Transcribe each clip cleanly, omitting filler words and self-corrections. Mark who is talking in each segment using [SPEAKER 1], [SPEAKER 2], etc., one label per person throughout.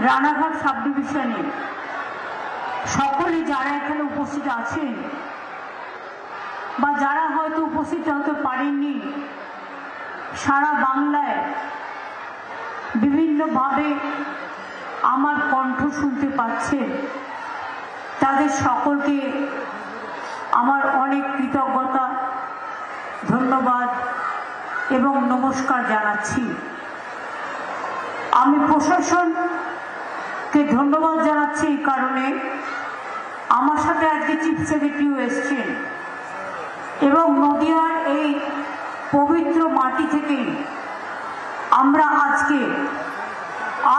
[SPEAKER 1] Ranaghat sub ডিভিশনে সকলে যারা এখানে উপস্থিত আছেন বা যারা হয়তো উপস্থিত হতে পারেননি, সারা বাংলায় বিভিন্নভাবে আমার কণ্ঠ শুনতে পাচ্ছেন, তাদের সকলকে আমার অনেক কৃতজ্ঞতা, ধন্যবাদ এবং নমস্কার জানাচ্ছি। আমি প্রশাসনকে ধন্যবাদ জানাচ্ছি এই কারণে, আমার সাথে আজকে চিফ সেক্রেটারিও এসছেন এবং নদিয়ার এই পবিত্র মাটি থেকেই আমরা আজকে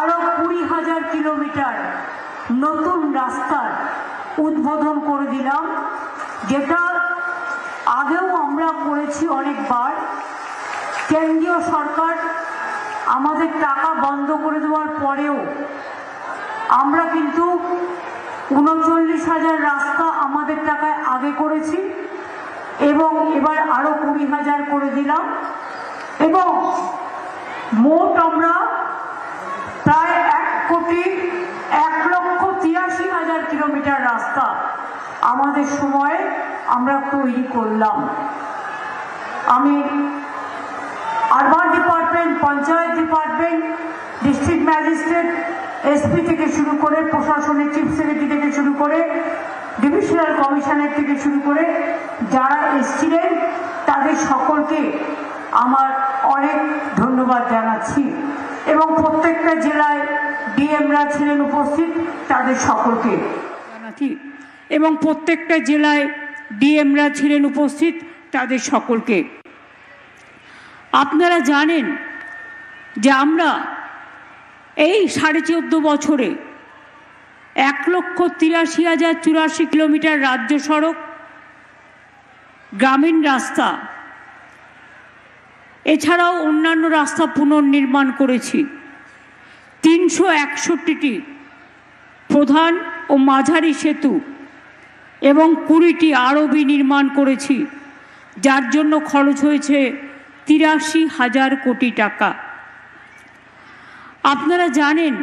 [SPEAKER 1] আরো 20,000 কিলোমিটার নতুন রাস্তার উদ্বোধন করে দিলাম, যেটা আগেও আমরা করেছি অনেকবার। কেন্দ্রীয় সরকার আমাদের টাকা বন্ধ করে দেওয়ার পরেও আমরা কিন্তু 39,000 রাস্তা আমাদের টাকায় আগে করেছি এবং এবার আরো 20,000 করে দিলাম এবং মোট আমরা প্রায় 1,83,000 কিলোমিটার রাস্তা আমাদের সময়ে আমরা তৈরি করলাম। আমি urban department, panchayat department, district magistrate, SP থেকে শুরু করে, প্রশাসনের চিফ সেক্রেটারি থেকে শুরু করে, ডিভিশনাল কমিশনার থেকে শুরু করে যারা এসছিলেন তাদের সকলকে আমার অনেক ধন্যবাদ জানাচ্ছি এবং প্রত্যেকটা জেলায় ডিএমরা ছিলেন উপস্থিত, তাদের সকলকে জানাচ্ছি এবং প্রত্যেকটা জেলায় ডিএমরা ছিলেন উপস্থিত, তাদের সকলকে। আপনারা জানেন যে আমরা এই 14.5 বছরে 1,83,084 কিলোমিটার রাজ্য সড়ক, গ্রামীণ রাস্তা এছাড়াও অন্যান্য রাস্তা পুনর্নির্মাণ করেছি। 361টি প্রধান ও মাঝারি সেতু এবং 20টি আরবি নির্মাণ করেছি, যার জন্য খরচ হয়েছে 83,000 কোটি টাকা। আপনারা জানেন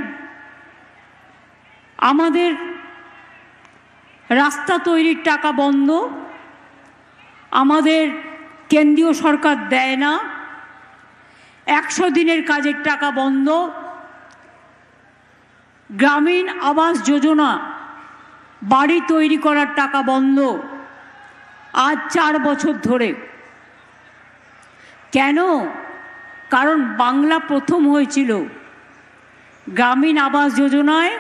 [SPEAKER 1] আমাদের রাস্তা তৈরির টাকা বন্ধ, আমাদের কেন্দ্রীয় সরকার দেয় না, 100 দিনের কাজের টাকা বন্ধ, গ্রামীণ আবাস যোজনা বাড়ি তৈরি করার টাকা বন্ধ আজ 4 বছর ধরে। কেন? কারণ বাংলা প্রথম হয়েছিল গ্রামীণ আবাস যোজনায়,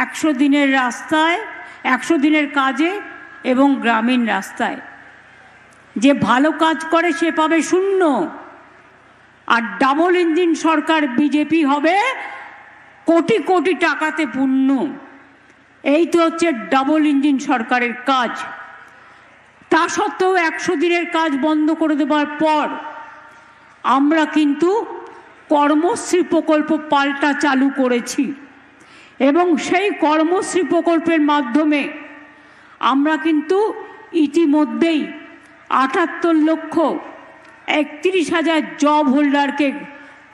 [SPEAKER 1] 100 দিনের রাস্তায়, 100 দিনের কাজে এবং গ্রামীণ রাস্তায়। যে ভালো কাজ করে সে পাবে 0, আর ডাবল ইঞ্জিন সরকার বিজেপি হবে কোটি কোটি টাকাতে পূর্ণ। এই তো হচ্ছে ডাবল ইঞ্জিন সরকারের কাজ। তা সত্ত্বেও 100 দিনের কাজ বন্ধ করে দেওয়ার পর আমরা কিন্তু কর্মশ্রী প্রকল্প পাল্টা চালু করেছি এবং সেই কর্মশ্রী প্রকল্পের মাধ্যমে আমরা কিন্তু ইতিমধ্যেই 78,31,000 জব হোল্ডারকে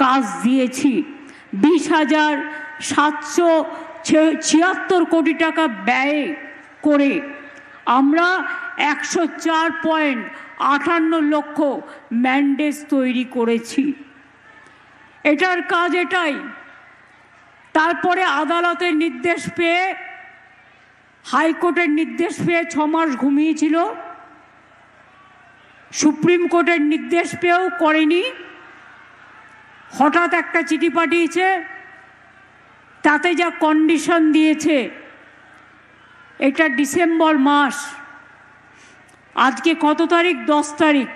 [SPEAKER 1] কাজ দিয়েছি। 20,776 কোটি টাকা ব্যয় করে আমরা 104.58 লক্ষ ম্যান্ডেজ তৈরি করেছি। এটার কাজ এটাই। তারপরে আদালতের নির্দেশ পেয়ে, হাইকোর্টের নির্দেশ পেয়ে 6 মাস ঘুমিয়েছিল, সুপ্রিম কোর্টের নির্দেশ পেয়েও করেনি। হঠাৎ একটা চিঠি পাঠিয়েছে, তাতে যা কন্ডিশন দিয়েছে, এটা ডিসেম্বর মাস, আজকে কত তারিখ? 10 তারিখ,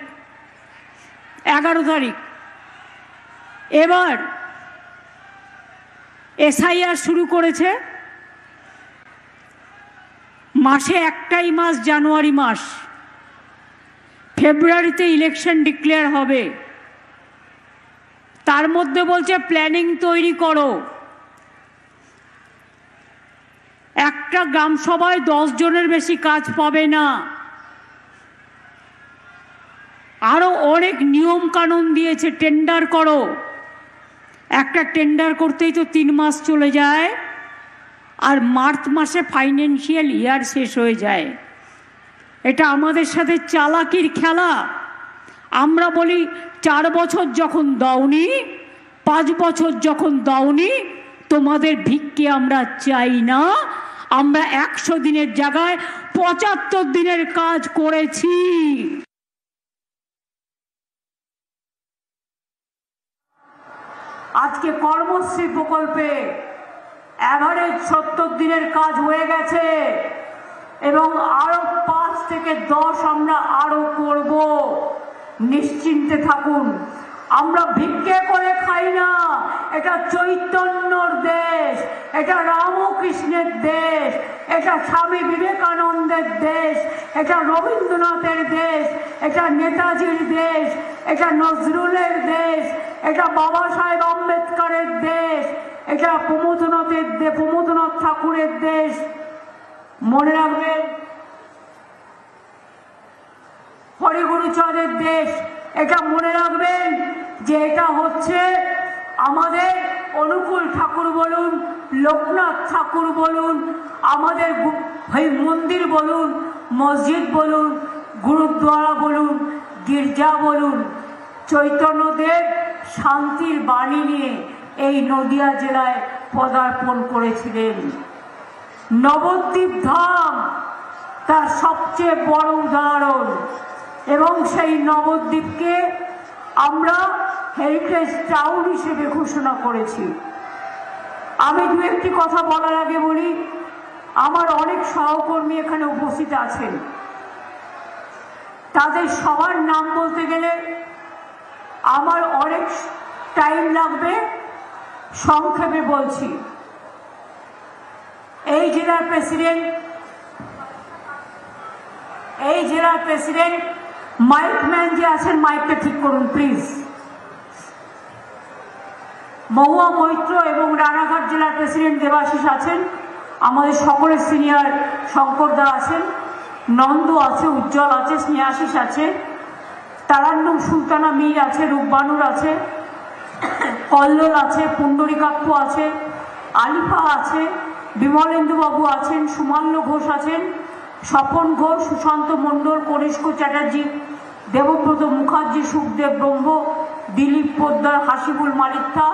[SPEAKER 1] 11 তারিখ। এবার এসআইআর শুরু করেছে, মাসে একটাই মাস জানুয়ারি মাস, ফেব্রুয়ারিতে ইলেকশন ডিক্লেয়ার হবে। তার মধ্যে বলছে প্ল্যানিং তৈরি করো। একটা গ্রাম সভায় 10 জনের বেশি কাজ পাবে না। আরো অনেক নিয়ম কানুন দিয়েছে, টেন্ডার করো। একটা টেন্ডার করতেই তো 3 মাস চলে যায়, আর মার্চ মাসে ফাইন্যান্সিয়াল ইয়ার শেষ হয়ে যায়। এটা আমাদের সাথে চালাকির খেলা। আমরা বলি 4 বছর যখন দাওনি, 5 বছর যখন দাওনি, তোমাদের ভিক্ষে আমরা চাই না। আমরা 100 দিনের জায়গায় 75 দিনের কাজ করেছি। আজকে কর্মশ্রী প্রকল্পে অ্যাভারেজ 70 দিনের কাজ হয়ে গেছে এবং আরো 5 থেকে 10 আমরা আরো করব। নিশ্চিন্তে থাকুন, আমরা ভিক্ষে করে খাই না। এটা চৈতন্যর দেশ, এটা রামকৃষ্ণের দেশ, এটা স্বামী বিবেকানন্দের দেশ, এটা রবীন্দ্রনাথের দেশ, এটা নেতাজির দেশ, এটা নজরুলের দেশ, এটা বাবা সাহেব আম্বেদকরের দেশ, এটা প্রমোদনাথ ঠাকুরের দেশ। মনে রাখবেন, হরিগুরুচাঁদের দেশ। এটা মনে রাখবেন যে এটা হচ্ছে আমাদের অনুকূল ঠাকুর বলুন, লোকনাথ ঠাকুর বলুন, আমাদের মন্দির বলুন, মসজিদ বলুন, গুরুদ্বারা বলুন, গির্জা বলুন, চৈতন্যদেব শান্তির বাণী নিয়ে এই নদিয়া জেলায় পদার্পণ করেছিলেন। নবদ্বীপ ধাম তার সবচেয়ে বড় উদাহরণ এবং সেই নবদ্বীপকে আমরা হেরিটেজ টাউন হিসেবে ঘোষণা করেছি। আমি দু একটি কথা বলার আগে বলি, আমার অনেক সহকর্মী এখানে উপস্থিত আছেন, তাদের সবার নাম বলতে গেলে আমার অনেক টাইম লাগবে, সংক্ষেপে বলছি। এই জেলার প্রেসিডেন্ট মাইকম্যান যে আছেন, মাইকটা ঠিক করুন প্লিজ। মহুয়া মৈত্র এবং রানাঘাট জেলার প্রেসিডেন্ট দেবাশিস আছেন, আমাদের সকলের সিনিয়র শঙ্করদা আছেন, নন্দ আছে, উজ্জ্বল আছে, স্নেহাশিস আছে, তারান্নুম সুলতানা মীর আছে, রূপবানুর আছে, কল্লোল আছে, পুণ্ডরিকাক্ষ আছে, আলিফা আছে, বিমলেন্দুবাবু আছেন, সুমাল্য ঘোষ আছেন, স্বপন ঘোষ, সুশান্ত মণ্ডল, কনিষ্ক চ্যাটার্জি, দেবব্রত মুখার্জি, সুখদেব ব্রহ্ম, দিলীপ পোদ্দার, হাসিবুল মালিকা,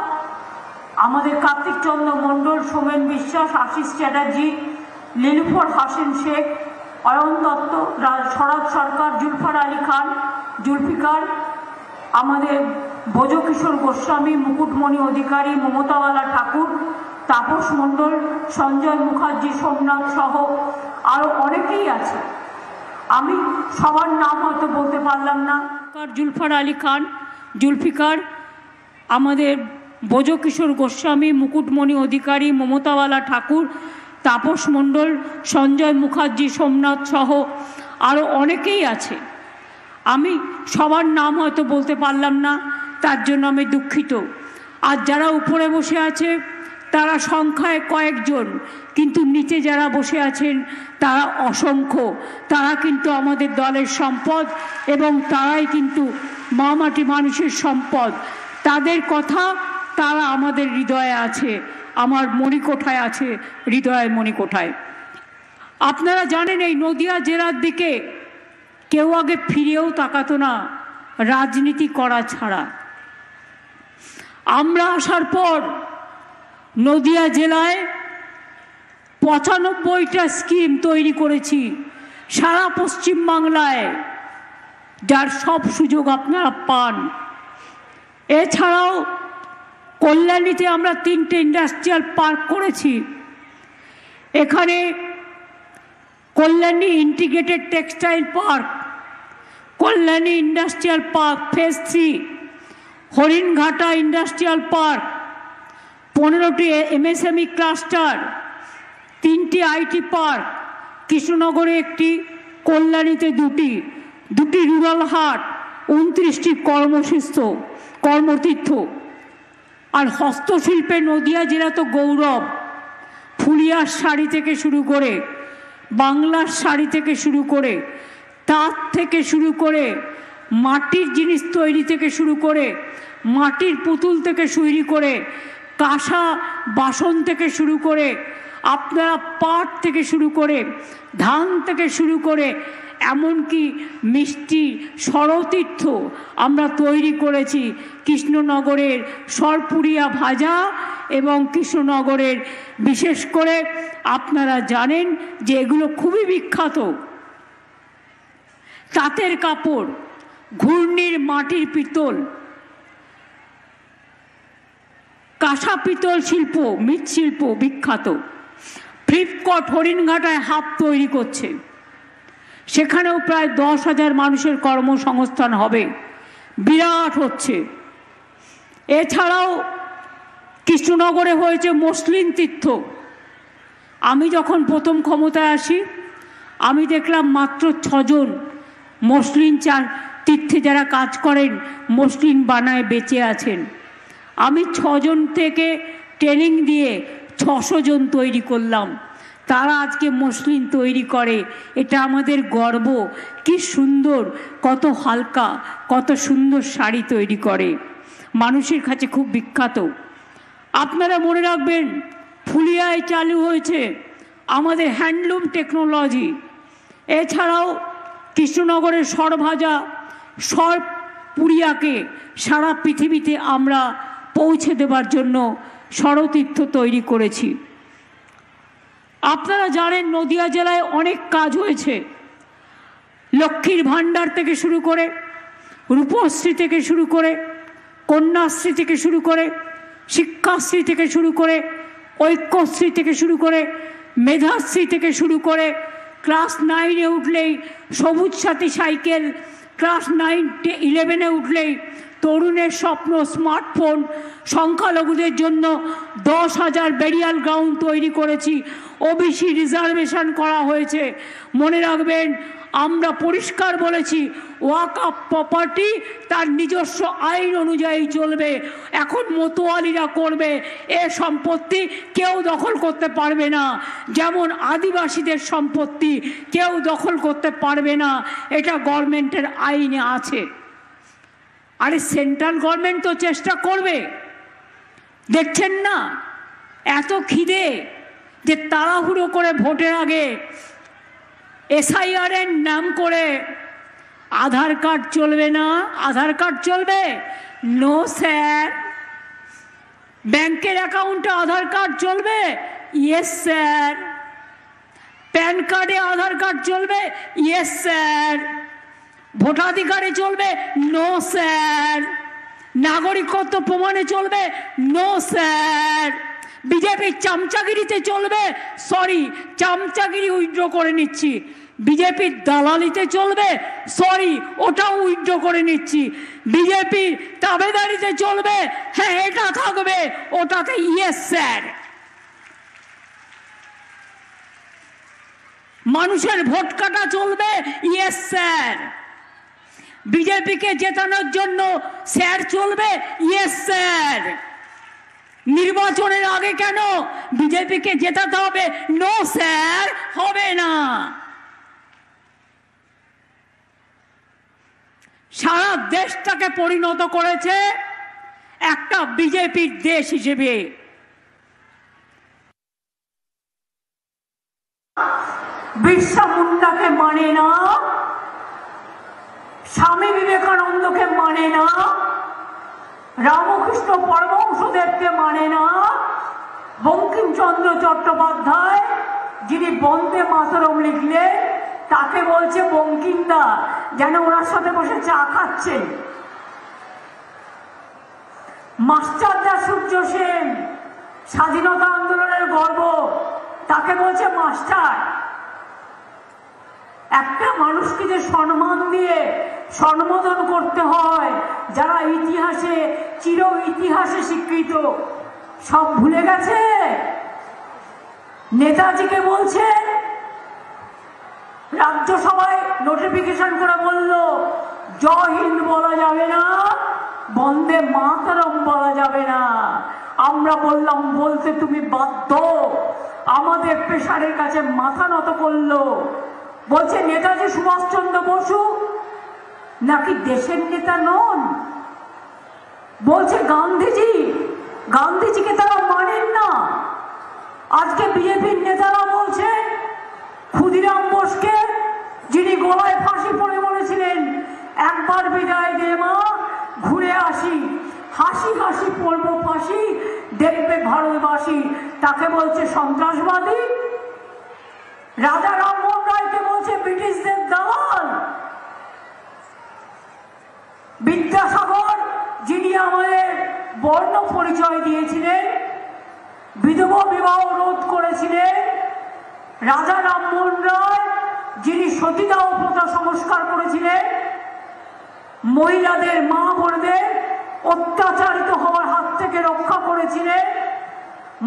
[SPEAKER 1] আমাদের কার্তিক চন্দ্র মণ্ডল, সোমেন বিশ্বাস, আশিস চ্যাটার্জি, নীলুফার হাসিন শেখ, অয়ন দত্ত, স্বরাজ সরকার, জুলফার আলী খান, জুলফিকার, আমাদের ভোজকিশোর গোস্বামী, মুকুটমণি অধিকারী, মমতাওয়ালা ঠাকুর, তাপস মণ্ডল, সঞ্জয় মুখার্জি, সোমনাথ সহ আরো অনেকেই আছে। আমি সবার নাম হয়তো বলতে পারলাম না। জুলফার আলী খান, জুলফিকার, আমাদের ভোজকিশোর গোস্বামী, মুকুটমণি অধিকারী, মমতাওয়ালা ঠাকুর, তাপস মণ্ডল, সঞ্জয় মুখার্জি, সোমনাথ সহ আরও অনেকেই আছে। আমি সবার নাম হয়তো বলতে পারলাম না, তার জন্য আমি দুঃখিত। আর যারা উপরে বসে আছে তারা সংখ্যায় কয়েকজন, কিন্তু নিচে যারা বসে আছেন তারা অসংখ্য। তারা কিন্তু আমাদের দলের সম্পদ এবং তারাই কিন্তু মামাটি মানুষের সম্পদ। তাদের কথা তারা আমাদের হৃদয়ে আছে, আমার মণিকোঠায় আছে, হৃদয়ের মণিকোঠায়। আপনারা জানেন এই নদিয়া জেলার দিকে কেউ আগে ফিরেও তাকাতো না রাজনীতি করা ছাড়া। আমরা আসার পর নদিয়া জেলায় 95টা স্কিম তৈরি করেছি সারা পশ্চিম বাংলায়, যার সব সুযোগ আপনারা পান। এছাড়াও কল্যাণীতে আমরা 3টে ইন্ডাস্ট্রিয়াল পার্ক করেছি। এখানে Kalyani integrated textile park, Kalyani industrial park phase 3, Haringhata industrial park, 15টি এমএসএমই ক্লাস্টার, 3টি আইটি পার্ক, কৃষ্ণনগরে একটি, কল্যাণীতে 2টি রুরাল হাট, 29টি কর্মতীর্থ। আর হস্তশিল্পে নদিয়া জেলা তো গৌরব। ফুলিয়ার শাড়ি থেকে শুরু করে, বাংলার শাড়ি থেকে শুরু করে, তাঁত থেকে শুরু করে, মাটির জিনিস তৈরি থেকে শুরু করে, মাটির পুতুল থেকে শুরু করে, কাঁসা বাসন থেকে শুরু করে, আপনারা পাট থেকে শুরু করে, ধান থেকে শুরু করে, এমনকি মিষ্টি ষড়তীর্থ আমরা তৈরি করেছি। কৃষ্ণনগরের সরপুরিয়া ভাজা এবং কৃষ্ণনগরের বিশেষ করে আপনারা জানেন যে এগুলো খুবই বিখ্যাত। তাঁতের কাপড়, ঘূর্ণির মাটির পিতল, কাঁসা পিতল শিল্প, মৃৎশিল্প বিখ্যাত। ফ্লিপকট হরিণঘাটায় হাব তৈরি করছে, সেখানেও প্রায় 10,000 মানুষের কর্মসংস্থান হবে, বিরাট হচ্ছে। এছাড়াও কৃষ্ণনগরে হয়েছে মসলিন তীর্থ। আমি যখন প্রথম ক্ষমতায় আসি আমি দেখলাম মাত্র 6 জন মসলিন তীর্থে যারা কাজ করেন, মসলিন বানায় বেঁচে আছেন। আমি 6 জন থেকে ট্রেনিং দিয়ে 600 জন তৈরি করলাম। তারা আজকে মসলিন তৈরি করে, এটা আমাদের গর্ব। কি সুন্দর, কত হালকা, কত সুন্দর শাড়ি তৈরি করে, মানুষের কাছে খুব বিখ্যাত। আপনারা মনে রাখবেন, ফুলিয়ায় চালু হয়েছে আমাদের হ্যান্ডলুম টেকনোলজি। এছাড়াও কৃষ্ণনগরের সরভাজা, সরপুরিয়াকে সারা পৃথিবীতে আমরা পৌঁছে দেবার জন্য ষড়তীর্থ তৈরি করেছি। আপনারা জানেন নদিয়া জেলায় অনেক কাজ হয়েছে, লক্ষ্মীর ভাণ্ডার থেকে শুরু করে, রূপশ্রী থেকে শুরু করে, কন্যাশ্রী থেকে শুরু করে, শিক্ষাশ্রী থেকে শুরু করে, ঐক্যশ্রী থেকে শুরু করে, মেধাশ্রী থেকে শুরু করে, ক্লাস 9-এ উঠলেই সবুজ সাথী সাইকেল, ক্লাস 9-11-এ উঠলেই তরুণের স্বপ্ন স্মার্টফোন, সংখ্যালঘুদের জন্য 10,000 বেরিয়াল গ্রাউন্ড তৈরি করেছি, ওবিসি রিজার্ভেশন করা হয়েছে। মনে রাখবেন, আমরা পরিষ্কার বলেছি ওয়াকফ প্রপার্টি তার নিজস্ব আইন অনুযায়ী চলবে। এখন মতোয়ালিরা করবে, এ সম্পত্তি কেউ দখল করতে পারবে না। যেমন আদিবাসীদের সম্পত্তি কেউ দখল করতে পারবে না, এটা গভর্নমেন্টের আইনে আছে। আরে সেন্ট্রাল গভর্নমেন্ট তো চেষ্টা করবে, দেখছেন না এত খিদে যে তাড়াহুড়ো করে ভোটের আগে এসআইআর-এর নাম করে আধার কার্ড চলবে না, আধার কার্ড চলবে, নো স্যার। ব্যাংকের অ্যাকাউন্টে আধার কার্ড চলবে, ইয়েস স্যার। প্যান কার্ডে আধার কার্ড চলবে, ইয়েস স্যার। ভোটাধিকারে চলবে, নো স্যার। নাগরিকত্ব প্রমাণে চলবে, নো স্যার। বিজেপির চামচাগিরিতে চলবে, সরি চামচাগিরি উইথড্র করে নিচ্ছি। বিজেপির দালালিতে চলবে, সরি ওটাও উইথড্র করে নিচ্ছি। বিজেপির তাবেদারিতে চলবে, হ্যাঁ এটা থাকবে, ওটাতে ইয়েস স্যার। মানুষের ভোট কাটা চলবে, ইয়েস স্যার। বিজেপিকে জেতানোর জন্য স্যার চলবে, ইয়েস স্যার। নির্বাচনের আগে কেন বিজেপিকে জেতাতে হবে, নো স্যার, হবে না। সারা দেশটাকে পরিণত করেছে একটা বিজেপির দেশ হিসেবে। বিরসা মুন্ডাকে মানে না, স্বামী বিবেকানন্দকে মানে না, রামকৃষ্ণ পরমহংসদেবকে মানে না, বঙ্কিমচন্দ্র চট্টোপাধ্যায় যিনি বন্দে মাতরম লিখলেন তাকে বলছে বঙ্কিমদা, যেন ওনার সাথে বসে চা খাচ্ছেন। মাস্টারদা সূর্য সেন স্বাধীনতা আন্দোলনের গর্ব, তাকে বলছে মাস্টার। একটা মানুষকে যে সম্মান দিয়ে সম্বোধন করতে হয়, যারা ইতিহাসে চির ইতিহাসে স্বীকৃত, সব ভুলে গেছে। নেতাজিকে বলছে, রাজ্যসভায় নোটিফিকেশন করে বলল জয় হিন্দ বলা যাবে না, বন্দে মাতরম বলা যাবে না। আমরা বললাম বলতে তুমি বাধ্য। আমাদের প্রেসারের কাছে মাথা নত করলো। বলছে নেতাজি সুভাষচন্দ্র বসু নাকি দেশের নেতা নন? বলছে গান্ধীজিকে তারা মানেন না। আজকে বিজেপির নেতারা বলছে ক্ষুদিরাম বোসকে, যিনি গলায় ফাঁসি পড়ে বলেছিলেন একবার বিদায় দে মা, ঘুরে আসি, হাসি হাসি পড়বো ফাঁসি, দেখবে ভারতবাসী, তাকে বলছে সন্ত্রাসবাদী। রাজা রামমোহন রায়কে বলছে ব্রিটিশদের দালাল। বিদ্যাসাগর, যিনি আমাদের বর্ণ পরিচয় দিয়েছিলেন, বিধবা বিবাহ রোধ করেছিলেন, রাজা রামমোহন রায়, যিনি সতীদাহ প্রথা সংস্কার করেছিলেন, মহিলাদের, মা বোনদের অত্যাচারিত হওয়ার হাত থেকে রক্ষা করেছিলেন,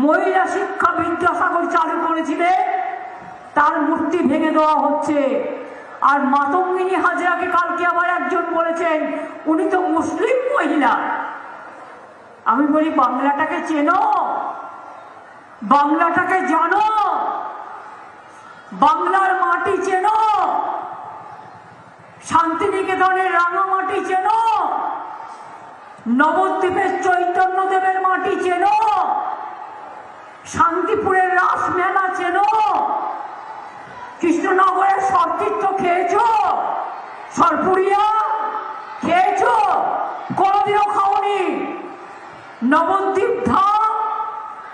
[SPEAKER 1] মহিলা শিক্ষা বিদ্যাসাগর চালু করেছিলেন, তার মূর্তি ভেঙে দেওয়া হচ্ছে। আর মাতঙ্গিনী হাজরাকে কালকে আবার একজন বলেছেন উনি তো মুসলিম মহিলা। আমি বলি বাংলাটাকে চেনো, বাংলাটাকে জানো, বাংলার মাটি চেনো, শান্তিনিকেতনের রাঙামাটি চেনো, নবদ্বীপের চৈতন্যদেবের মাটি চেনো, শান্তিপুরের রাসমেলা চেনো, কৃষ্ণনগরের সরতীর্থ খেয়েছো, সরপুরিয়া খেয়েছো, কোনোদিনও খাওনি। নবদ্বীপ ধাম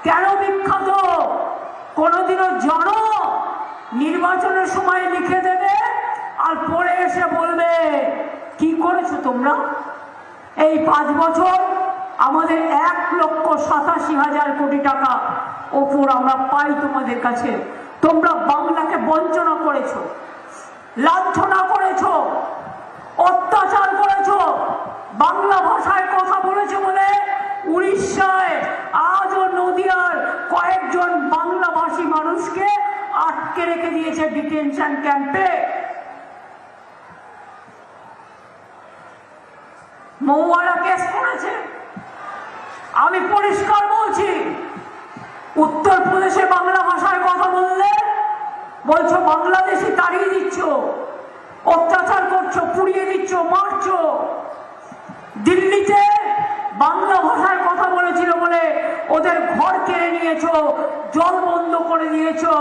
[SPEAKER 1] কেন বিখ্যাত কোনোদিনও জানো? নির্বাচনের সময় লিখে দেবে আর পরে এসে বলবে কি করেছো তোমরা। এই 5 বছর আমাদের 1,87,000 কোটি টাকা ওপর আমরা পাই তোমাদের কাছে। তোমরা বাংলাকে বঞ্চনা করেছো, লাঞ্ছনা করেছো, অত্যাচার করেছো। বাংলা ভাষায় কথা বলেছে বলে উড়িষ্যায় আজও নদিয়ার কয়েকজন বাংলাভাষী মানুষকে আটকে রেখে দিয়েছে ডিটেনশন ক্যাম্পে। মৌয়ারা কেস করেছে। আমি পরিষ্কার বলছি, উত্তরপ্রদেশে বাংলা ভাষায় কথা বললে বলছো বাংলাদেশি তাড়িয়ে দিচ্ছ, অত্যাচার করছো, পুড়িয়ে দিচ্ছ, মারছো। দিল্লিতে বাংলা ভাষায় কথা বলেছিল বলে ওদের ঘর কেড়ে নিয়েছো, জল বন্ধ করে দিয়েছো,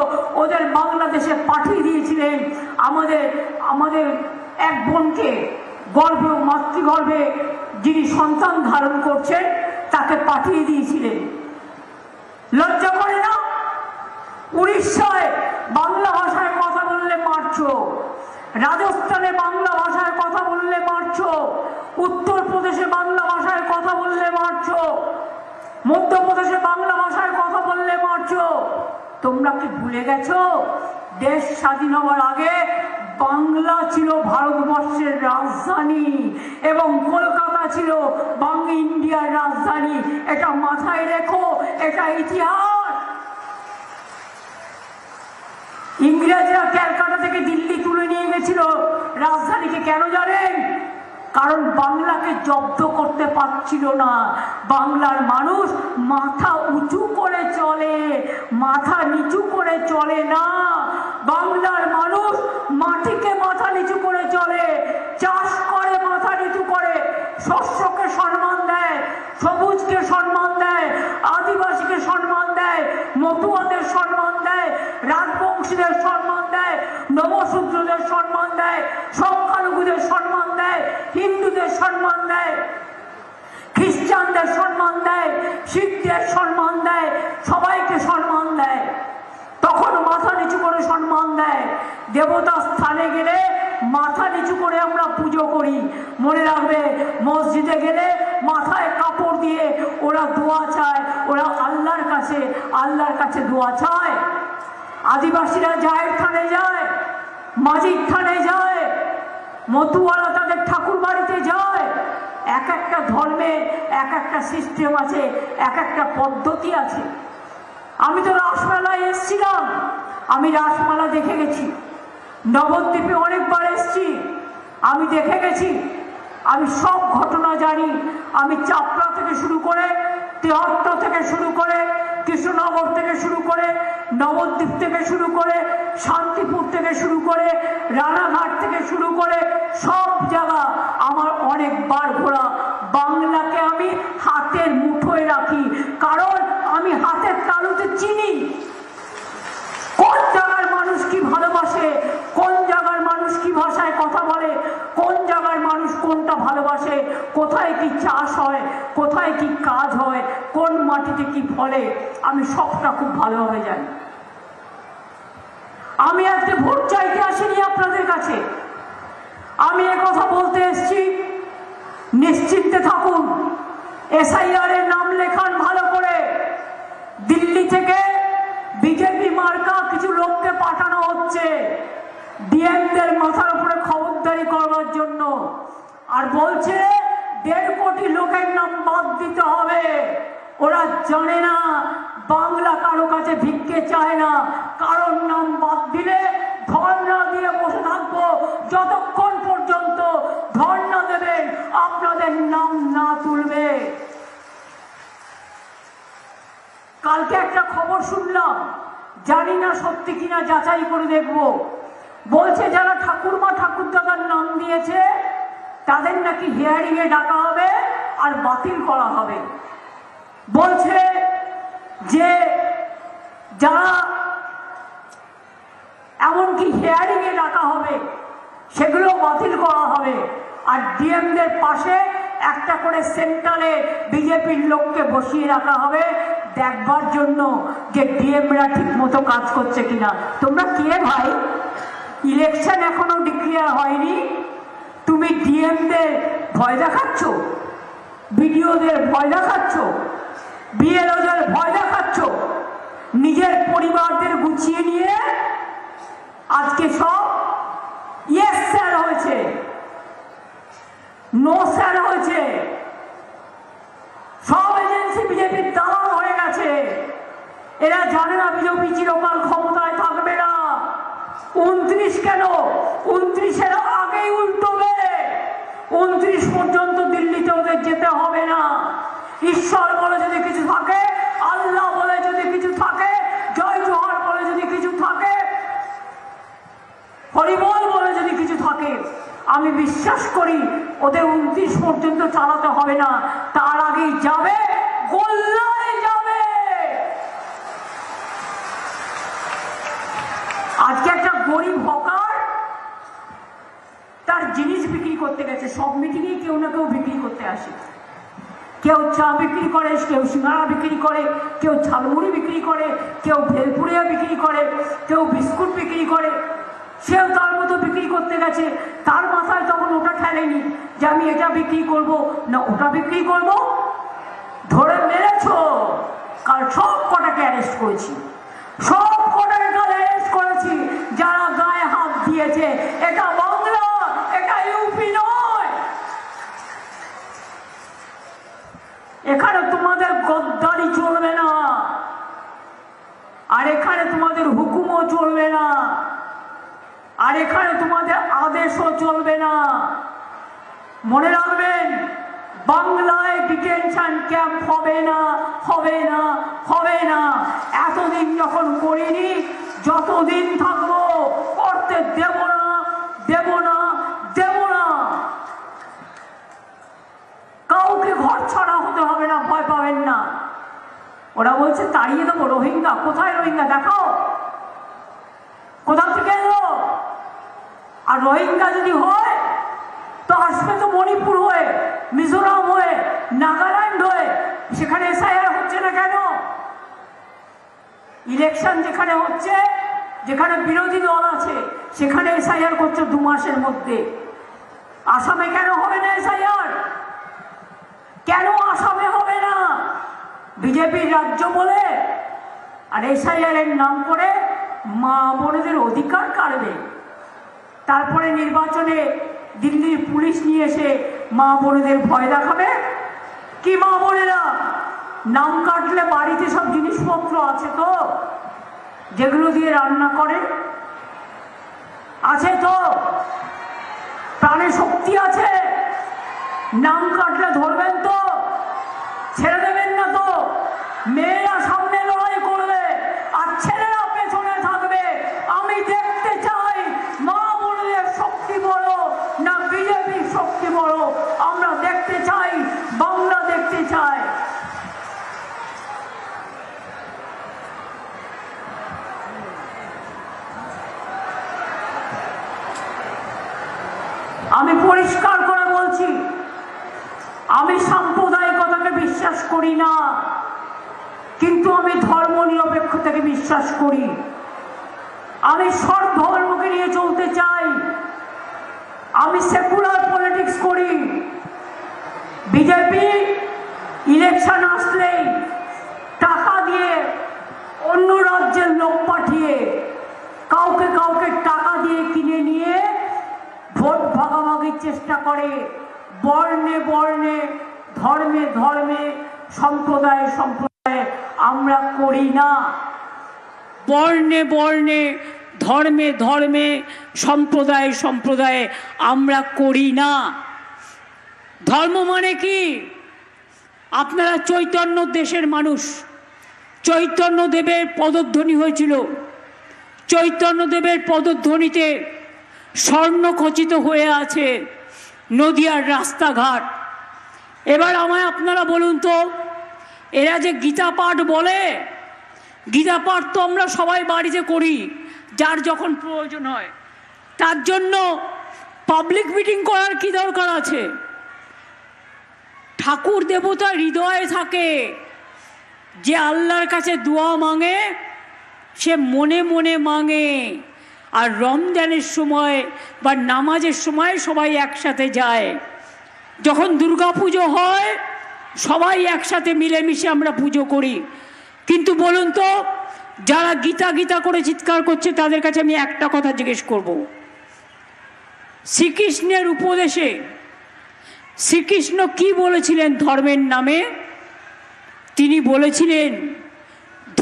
[SPEAKER 1] ওদের বাংলাদেশে পাঠিয়ে দিয়েছিলেন। আমাদের এক বোনকে মাতৃগর্ভে যিনি সন্তান ধারণ করছেন তাকে পাঠিয়ে দিয়েছিলেন। লজ্জা করে না? উড়িষ্যায় বাংলা ভাষায় কথা বললে মারছো, রাজস্থানে বাংলা ভাষায় কথা বললে মারছো, উত্তরপ্রদেশে বাংলা ভাষায় কথা বললে মারছো, মধ্যপ্রদেশে বাংলা ভাষায় কথা বললে মারছো। তোমরা কি ভুলে গেছো দেশ স্বাধীন হওয়ার আগে বাংলা ছিল ভারতবর্ষের রাজধানী এবং কলকাতা ছিল ইন্ডিয়ার রাজধানী। এটা মাথায় রেখো, এটা ইতিহাস। ইংরেজরা ক্যালকাটা থেকে দিল্লি তুলে নিয়ে গেছিল রাজধানীকে, কেন জানেন? কারণ বাংলাকে জব্দ করতে পারছিল না। বাংলার মানুষ মাথা উঁচু করে চলে, মাথা নিচু করে চলে না। বাংলার মানুষ মাটিকে মাথা নিচু করে চলে, চাষ করে মাথা নিচু করে, শস্যকে সম্মান দেয়, সবুজকে সম্মান দেয়, আদিবাসীকে সম্মান দেয়, মতুয়াদের সম্মান দেয়, রাজবংশীদের সম্মান দেয়, নবশূদ্রদের সম্মান দেয়, সংখ্যালঘুদের সম্মান দেয়, হিন্দুদের সম্মান দেয়, খ্রিস্টানদের সম্মান দেয়, শিখদের সম্মান দেয়, সবাইকে সম্মান দেয়। তখন মাথা নিচু করে সম্মান দেয়। দেবতা স্থানে গেলে মাথা নিচু করে আমরা পুজো করি। মনে রাখবে, মসজিদে গেলে মাথায় কাপড় দিয়ে ওরা দোয়া চায়, ওরা আল্লাহর কাছে দোয়া চায়। আদিবাসীরা জায়ের থানে যায়, মাঝির থানে যায়, মতুয়ারা তাদের ঠাকুর বাড়িতে যায়। এক একটা ধর্মে এক একটা সিস্টেম আছে, এক একটা পদ্ধতি আছে। আমি তো রাসমেলায় এসেছিলাম, আমি রাসমেলা দেখে গেছি। নবদ্বীপে অনেকবার এসেছি, আমি দেখে গেছি, আমি সব ঘটনা জানি। আমি চাপড়া থেকে শুরু করে, তেহট্ট থেকে শুরু করে, কৃষ্ণনগর থেকে শুরু করে, নবদ্বীপ থেকে শুরু করে, শান্তিপুর থেকে শুরু করে, রানাঘাট থেকে শুরু করে সব জায়গা আমার অনেকবার ঘোরা। বাংলাকে আমি হাতের মুঠোয় রাখি, কারণ আমি হাতের তালুতে চিনি কোন জায়গার মানুষ কি ভালোবাসে, কোন জায়গার মানুষ কি ভাষায় কথা বলে, কোন জায়গার মানুষ কোনটা ভালোবাসে, কোথায় কি চাষ হয়, কোথায় কি কাজ হয়, কোন মাটিতে কি ফলে, আমি সবটা খুব ভালোভাবে জানি। আমি আজকে ভোট চাইতে আসিনি আপনাদের কাছে, আমি কথা বলতে এসেছি নিশ্চিন্তে থাকুন। এসআইআর এর নাম লেখান ভালো করে। দিল্লি থেকে বিজেপি মার্কা কিছু লোককে পাঠানো হচ্ছে ডিএমদের মাথার উপরে খবরদারি করবার জন্য, আর বলছে 1.5 কোটি লোকের নাম বাদ দিতে হবে। ওরা জানে না বাংলা কারো কাছে ভিক্ষে চায় না, কারণ নাম বাদ দিলে ধর্ণা দিয়ে বসে থাকবো যতক্ষণ পর্যন্ত ধর্ণা দেবেন আপনাদের নাম না তুলবে। কালকে একটা খবর শুনলাম, জানি না সত্যি কিনা, যাচাই করে দেখব। বলছে যারা ঠাকুরমা ঠাকুরদাদার নাম দিয়েছে তাদের নাকি হিয়ারিং এ ডাকা হবে আর বাতিল করা হবে। বলছে যে যারা এমনকি হিয়ারিং এ ডাকা হবে সেগুলো বাতিল করা হবে, আর ডিএমদের পাশে একটা করে সেন্টারে বিজেপির লোককে বসিয়ে রাখা হবে দেখবার জন্য যে ডিএমরা ঠিক মতো কাজ করছে কিনা। তোমরা কে ভাই? ইলেকশন এখনো ডিক্লেয়ার হয়নি, তুমি ডিএমদের ভয় দেখাচ্ছ, বিডিওদের ভয় দেখাচ্ছ, বিএলওদের ভয় দেখাচ্ছ, নিজের পরিবারদের গুছিয়ে নিয়ে আজকে সব ইয়েস স্যার হয়েছে, নো স্যার হয়েছে, সব এজেন্সি বিজেপির দালাল হয়ে গেছে। এরা জানে না বিজেপি চিরকাল ক্ষমতায় থাকবে না। 29 কেন, 29-এর আগেই উল্টোবে। 29 পর্যন্ত দিল্লিতে ওদের যেতে হবে না। ঈশ্বর বলে যদি কিছু থাকে, আল্লাহ বলে যদি কিছু থাকে, জয় জোহার বলে যদি কিছু থাকে, হরিবল বলে যদি কিছু থাকে, আমি বিশ্বাস করি ওদের 29 পর্যন্ত চালাতে হবে না, তার আগেই যাবে, গোল্লায় যাবে। আজকে একটা গরিব হকার তার জিনিস বিক্রি করতে গেছে, সব মিটিংয়ে কেউ না কেউ বিক্রি করতে আসে। কেউ চা বিক্রি করে, কেউ সিঙ্গাড়া বিক্রি করে, কেউ ঝালমুড়ি বিক্রি করে, কেউ ভেলপুরিয়া বিক্রি করে, কেউ বিস্কুট বিক্রি করে। সেও তার মতো বিক্রি করতে গেছে, তার মাথায় তখন ওটা খেলেনি যে আমি এটা বিক্রি করব না ওটা বিক্রি করব। ধরে মেরেছ, কাল সব কটাকে অ্যারেস্ট করেছি, সব কটাকে কাল অ্যারেস্ট করেছি যারা গায়ে হাত দিয়েছে। এটা বাংলা, এটা ইউপি নয়। এখানে তোমাদের গদ্দারি চলবে না, আর এখানে তোমাদের হুকুমও চলবে না, আর এখানে তোমাদের আদেশও চলবে না। মনে রাখবেন, বাংলায় ডিটেনশন ক্যাম্প হবে না, হবে না, হবে না। এতদিন যখন করিনি, যতদিন থাকবো করতে দেব না, দেব না, দেব না। কাউকে ঘর ছাড়া হতে হবে না, ভয় পাবেন না। ওরা বলছে তাড়িয়ে দেবো রোহিঙ্গা। কোথায় রোহিঙ্গা দেখাও, কোথা থেকে এলো? আর রোহিঙ্গা যদি হয় তো আসবে তো মণিপুর হয়ে, মিজোরাম হয়ে, নাগাল্যান্ড হয়ে। সেখানে এসআইআর হচ্ছে না কেন? ইলেকশন যেখানে হচ্ছে, যেখানে বিরোধী দল আছে, সেখানে এসআইআর করছে 2 মাসের মধ্যে। আসামে কেন হবে না এসআইআর? কেন আসামে হবে না? বিজেপির রাজ্য বলে আর এসআইআর এর নাম করে মা বোনেদের অধিকার কাড়বে। তারপরে নির্বাচনে দিল্লির পুলিশ নিয়ে এসে মা বোনেদের ভয় দেখাবে। কি মা বোনেরা, নাম কাটলে বাড়িতে সব জিনিসপত্র আছে তো, যেগুলো দিয়ে রান্না করে আছে তো, প্রাণে শক্তি আছে, নাম কাটলে ধরবেন তো, ছেড়ে দেবেন না তো। মেয়েরা সামনে লড়াই করবে আর ছেলেরা পেছনে থাকবে। আমি দেখতে চাই মা বোনদের শক্তি বড় না বিজেপির শক্তি বড়। আমরা দেখতে চাই আমি পরিষ্কার করে বলছি, আমি সাম্প্রদায়িকতাকে বিশ্বাস করি না, কিন্তু আমি ধর্ম নিরপেক্ষতাকে বিশ্বাস করি। আমি সব ধর্মকে নিয়ে চলতে চাই। আমি সেকুলার পলিটিক্স করি। বিজেপি ইলেকশন আসলেই টাকা দিয়ে, অন্য রাজ্যের লোক পাঠিয়ে, কাউকে কাউকে টাকা দিয়ে কিনে নিয়ে ভোট ভাগাভাগির চেষ্টা করে। বর্ণে বর্ণে, ধর্মে ধর্মে, সম্প্রদায়ে সম্প্রদায়ে আমরা করি না। বর্ণে বর্ণে, ধর্মে ধর্মে, সম্প্রদায়ে সম্প্রদায়ে আমরা করি না। ধর্ম মানে কি? আপনারা চৈতন্য দেশের মানুষ। চৈতন্যদেবের পদধ্বনি হয়েছিল। চৈতন্যদেবের পদধ্বনিতে স্বর্ণখচিত হয়ে আছে নদিয়ার রাস্তাঘাট। এবার আমায় আপনারা বলুন তো, এরা যে গীতা পাঠ বলে, গীতা পাঠ তো আমরা সবাই বাড়িতে করি, যার যখন প্রয়োজন হয়। তার জন্য পাবলিক মিটিং করার কি দরকার আছে? ঠাকুর দেবতা হৃদয়ে থাকে। যে আল্লাহর কাছে দোয়া মাঙে সে মনে মনে মাঙে। আর রমজানের সময় বা নামাজের সময় সবাই একসাথে যায়। যখন দুর্গা পুজো হয় সবাই একসাথে মিলেমিশে আমরা পুজো করি। কিন্তু বলুন তো, যারা গীতা গীতা করে চিৎকার করছে তাদের কাছে আমি একটা কথা জিজ্ঞেস করব। শ্রীকৃষ্ণের উপদেশে শ্রীকৃষ্ণ কি বলেছিলেন ধর্মের নামে? তিনি বলেছিলেন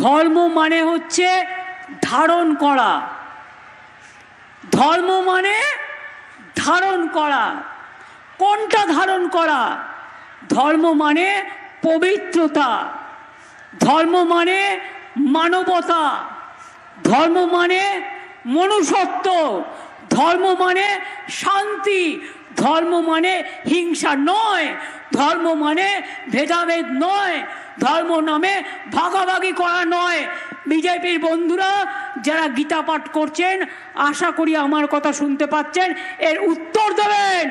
[SPEAKER 1] ধর্ম মানে হচ্ছে ধারণ করা। ধর্ম মানে ধারণ করা। কোনটা ধারণ করা? ধর্ম মানে পবিত্রতা, ধর্ম মানে মানবতা, ধর্ম মানে মনুষ্যত্ব, ধর্ম মানে শান্তি, ধর্ম মানে হিংসা নয়, ধর্ম মানে ভেদাভেদ নয়, ধর্ম নামে ভাগাভাগি করা নয়। বিজেপির বন্ধুরা যারা গীতা পাঠ করছেন, আশা করি আমার কথা শুনতে পাচ্ছেন, এর উত্তর দেবেন।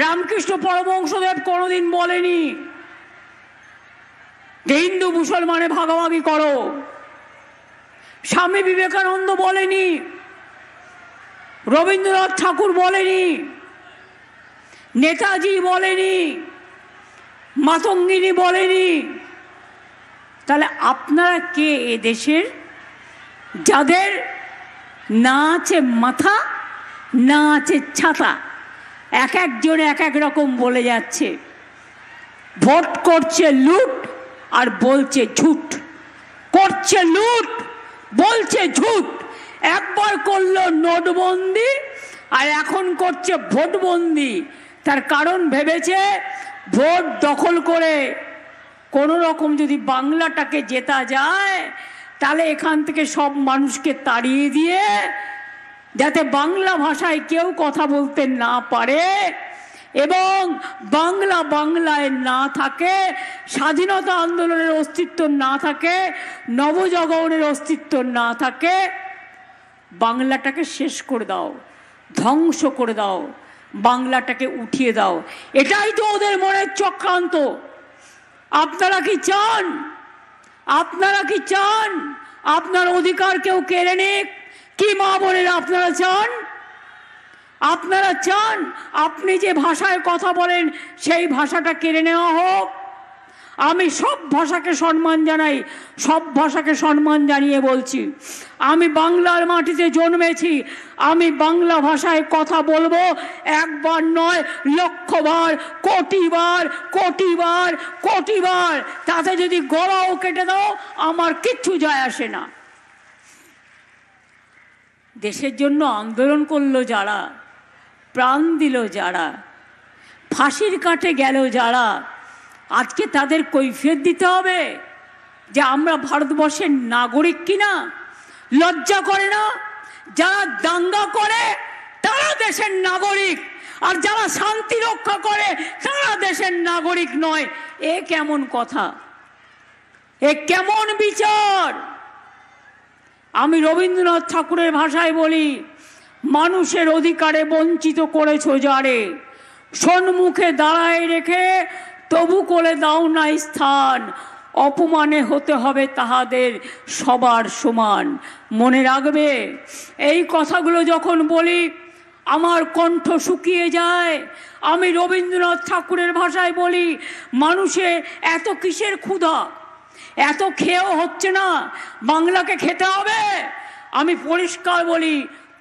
[SPEAKER 1] রামকৃষ্ণ পরমহংসদেব কোনোদিন বলেনি যে হিন্দু মুসলমানে ভাগাভাগি করো। স্বামী বিবেকানন্দ বলেনি, রবীন্দ্রনাথ ঠাকুর বলেনি, নেতাজি বলেনি, মাতঙ্গিনী বলেনি। তাহলে আপনারা কে এ দেশের? যাদের না আছে মাথা, না আছে ছাতা, এক একজন এক এক রকম বলে যাচ্ছে। ভোট করছে লুট আর বলছে ঝুট, করছে লুট বলছে ঝুট। একবার করলো নোটবন্দি আর এখন করছে ভোটবন্দি। তার কারণ ভেবেছে ভোট দখল করে কোনো রকম যদি বাংলাটাকে জেতা যায়, তাহলে এখান থেকে সব মানুষকে তাড়িয়ে দিয়ে, যাতে বাংলা ভাষায় কেউ কথা বলতে না পারে এবং বাংলা বাংলায় না থাকে, স্বাধীনতা আন্দোলনের অস্তিত্ব না থাকে, নবজাগরণের অস্তিত্ব না থাকে, বাংলাটাকে শেষ করে দাও, ধ্বংস করে দাও, বাংলাটাকে উঠিয়ে দাও। এটাই তো ওদের মনের চক্রান্ত। আপনারা কি চান? আপনারা কি চান আপনার অধিকার কেউ কেড়ে নিক? কি মা বোনেরা আপনারা চান? আপনারা চান আপনি যে ভাষায় কথা বলেন সেই ভাষাটা কেড়ে নেওয়া হোক? আমি সব ভাষাকে সম্মান জানাই, সব ভাষাকে সম্মান জানিয়ে বলছি, আমি বাংলার মাটিতে জন্মেছি, আমি বাংলা ভাষায় কথা বলবো। একবার নয়, লক্ষবার, কোটিবার, কোটিবার, কোটিবার। তাতে যদি গলাও কেটে দাও আমার কিচ্ছু যায় আসে না। দেশের জন্য আন্দোলন করলো যারা, প্রাণ দিল যারা, ফাঁসির কাঠে গেল যারা, আজকে তাদের কৈফিয়ত দিতে হবে যে আমরা ভারতবর্ষের নাগরিক কিনা? লজ্জা করে না? যারা দাঙ্গা করে তারা দেশের নাগরিক, আর যারা শান্তি রক্ষা করে তারা দেশের নাগরিক নয়। এ কেমন কথা? এ কেমন বিচার? আমি রবীন্দ্রনাথ ঠাকুরের ভাষায় বলি, মানুষের অধিকারে বঞ্চিত করেছ যারে, সম্মুখে দাঁড়ায় রেখে তবু করে দাও না স্থান, অপমানে হতে হবে তাহাদের সবার সমান। মনে রাখবে, এই কথাগুলো যখন বলি আমার কণ্ঠ শুকিয়ে যায়। আমি রবীন্দ্রনাথ ঠাকুরের ভাষায় বলি, মানুষে এত কিসের ক্ষুধা, এত খেয়েও হচ্ছে না, বাংলাকে খেতে হবে। আমি পরিষ্কার বলি,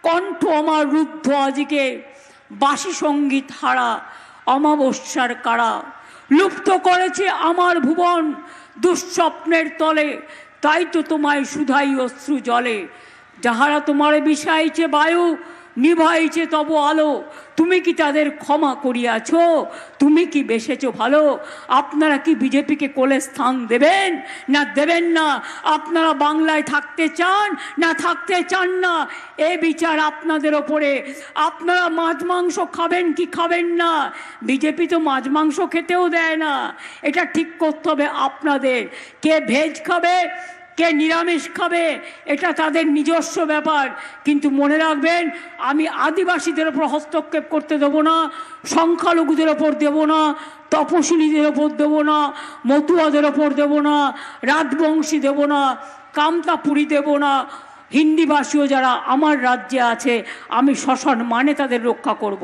[SPEAKER 1] কণ্ঠ আমার রুদ্ধ আজকে, বাসি সঙ্গীত হারা অমাবস্যার কারা, লুপ্ত করেছে আমার ভুবন দুঃস্বপ্নের তলে, তাই তো তোমায় শুধাই অশ্রু জলে। যাহারা তোমার বিষাইছে বায়ু, নিভাইছে তব আলো, তুমি কি তাদের ক্ষমা করিয়াছ? তুমি কি বেসেছ ভালো? আপনারা কি বিজেপিকে কোলে স্থান দেবেন না দেবেন না? আপনারা বাংলায় থাকতে চান না থাকতে চান না, এ বিচার আপনাদের ওপরে। আপনারা মাছ মাংস খাবেন কি খাবেন না? বিজেপি তো মাছ মাংস খেতেও দেয় না। এটা ঠিক করতে হবে আপনাদের। কে ভেজ খাবে, কে নিরামিষ খাবে, এটা তাদের নিজস্ব ব্যাপার। কিন্তু মনে রাখবেন, আমি আদিবাসীদের ওপর হস্তক্ষেপ করতে দেবো না, সংখ্যালঘুদের ওপর দেব না, তপশিলীদের ওপর দেবো না, মতুয়াদের ওপর দেবো না, রাজবংশী দেব না, কামতাপুরী দেব না। হিন্দিভাষীও যারা আমার রাজ্যে আছে, আমি সসম্মানে তাদের রক্ষা করব।